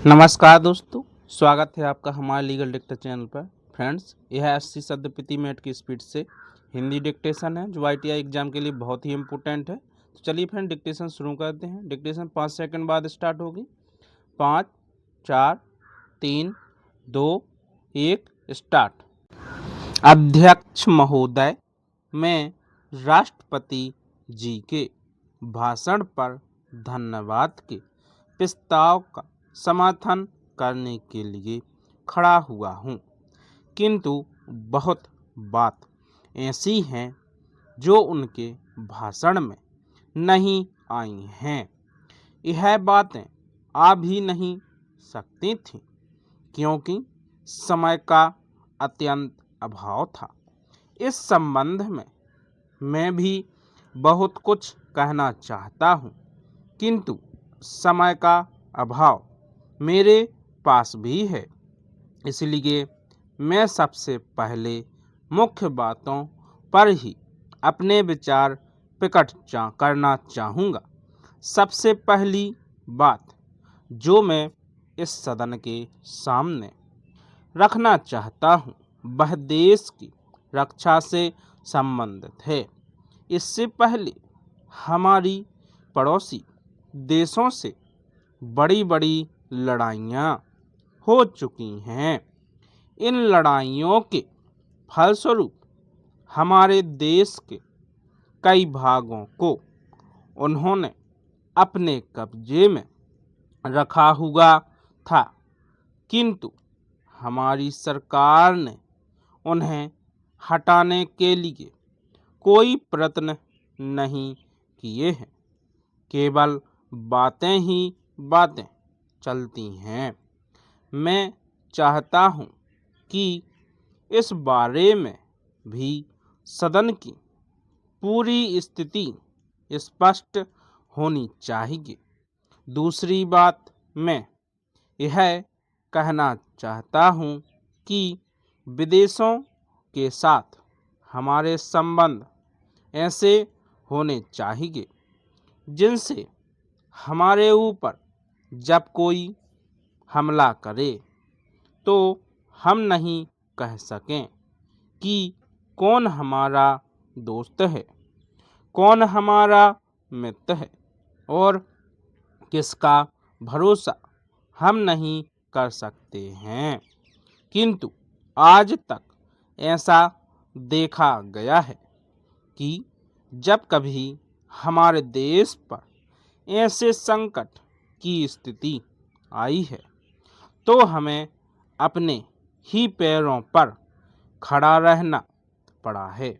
नमस्कार दोस्तों, स्वागत है आपका हमारे लीगल डिक्टेशन चैनल पर। फ्रेंड्स, यह 80 शब्द प्रति मिनट की स्पीड से हिंदी डिक्टेशन है जो ITI एग्जाम के लिए बहुत ही इम्पोर्टेंट है। तो चलिए फ्रेंड, डिक्टेशन शुरू करते हैं। डिक्टेशन 5 सेकंड बाद स्टार्ट होगी। 5, 4, 3, 2, 1 स्टार्ट। अध्यक्ष महोदय, मैं राष्ट्रपति जी के भाषण पर धन्यवाद के प्रस्ताव का समर्थन करने के लिए खड़ा हुआ हूँ, किंतु बहुत बात ऐसी हैं जो उनके भाषण में नहीं आई हैं। यह बातें आ भी नहीं सकती थीं क्योंकि समय का अत्यंत अभाव था। इस संबंध में मैं भी बहुत कुछ कहना चाहता हूँ, किंतु समय का अभाव मेरे पास भी है। इसलिए मैं सबसे पहले मुख्य बातों पर ही अपने विचार प्रकट करना चाहूँगा। सबसे पहली बात जो मैं इस सदन के सामने रखना चाहता हूँ वह देश की रक्षा से संबंधित है। इससे पहले हमारी पड़ोसी देशों से बड़ी बड़ी लड़ाइयाँ हो चुकी हैं। इन लड़ाइयों के फलस्वरूप हमारे देश के कई भागों को उन्होंने अपने कब्जे में रखा हुआ था, किंतु हमारी सरकार ने उन्हें हटाने के लिए कोई प्रयत्न नहीं किए हैं। केवल बातें ही बातें चलती हैं। मैं चाहता हूँ कि इस बारे में भी सदन की पूरी स्थिति स्पष्ट होनी चाहिए। दूसरी बात मैं यह कहना चाहता हूँ कि विदेशों के साथ हमारे संबंध ऐसे होने चाहिए जिनसे हमारे ऊपर जब कोई हमला करे तो हम नहीं कह सकें कि कौन हमारा दोस्त है, कौन हमारा मित्र है और किसका भरोसा हम नहीं कर सकते हैं। किंतु आज तक ऐसा देखा गया है कि जब कभी हमारे देश पर ऐसे संकट की स्थिति आई है तो हमें अपने ही पैरों पर खड़ा रहना पड़ा है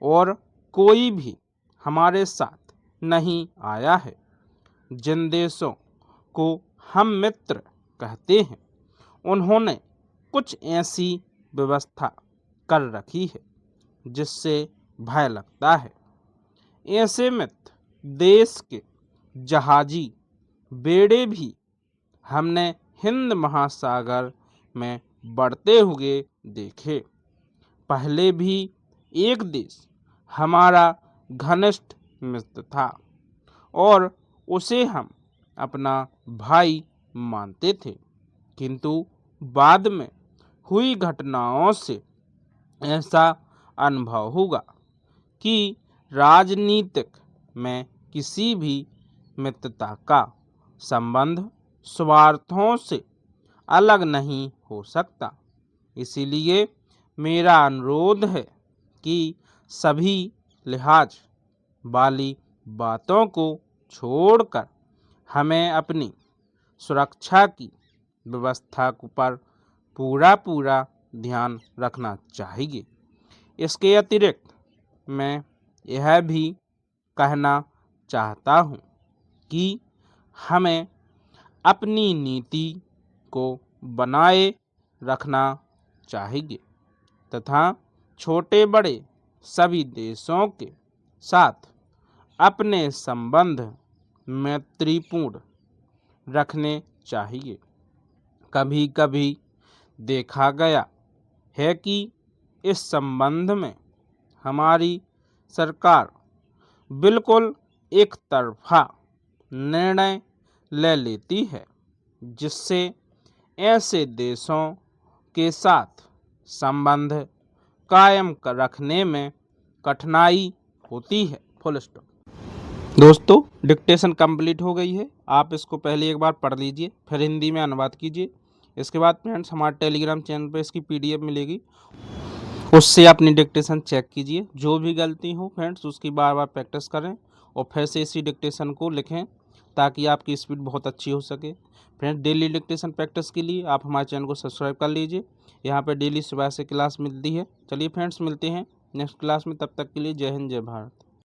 और कोई भी हमारे साथ नहीं आया है। जिन देशों को हम मित्र कहते हैं उन्होंने कुछ ऐसी व्यवस्था कर रखी है जिससे भय लगता है। ऐसे मित्र देश के जहाजी बेड़े भी हमने हिंद महासागर में बढ़ते हुए देखे। पहले भी एक देश हमारा घनिष्ठ मित्र था और उसे हम अपना भाई मानते थे, किंतु बाद में हुई घटनाओं से ऐसा अनुभव हुआ कि राजनीतिक में किसी भी मित्रता का संबंध स्वार्थों से अलग नहीं हो सकता। इसीलिए मेरा अनुरोध है कि सभी लिहाज वाली बातों को छोड़कर हमें अपनी सुरक्षा की व्यवस्था पर पूरा ध्यान रखना चाहिए। इसके अतिरिक्त मैं यह भी कहना चाहता हूँ कि हमें अपनी नीति को बनाए रखना चाहिए तथा छोटे बड़े सभी देशों के साथ अपने संबंध मैत्रीपूर्ण रखने चाहिए। कभी कभी देखा गया है कि इस संबंध में हमारी सरकार बिल्कुल एक तरफा निर्णय ले लेती है जिससे ऐसे देशों के साथ संबंध कायम रखने में कठिनाई होती है। Full stop. दोस्तों, डिक्टेशन कंप्लीट हो गई है। आप इसको पहले एक बार पढ़ लीजिए, फिर हिंदी में अनुवाद कीजिए। इसके बाद फ्रेंड्स हमारे टेलीग्राम चैनल पर इसकी PDF मिलेगी, उससे अपनी डिक्टेशन चेक कीजिए। जो भी गलती हो फ्रेंड्स उसकी बार बार प्रैक्टिस करें और फिर से इसी डिक्टेशन को लिखें ताकि आपकी स्पीड बहुत अच्छी हो सके। फ्रेंड्स, डेली डिक्टेशन प्रैक्टिस के लिए आप हमारे चैनल को सब्सक्राइब कर लीजिए। यहाँ पर डेली सुबह से क्लास मिलती है। चलिए फ्रेंड्स, मिलते हैं नेक्स्ट क्लास में। तब तक के लिए जय हिंद, जय भारत।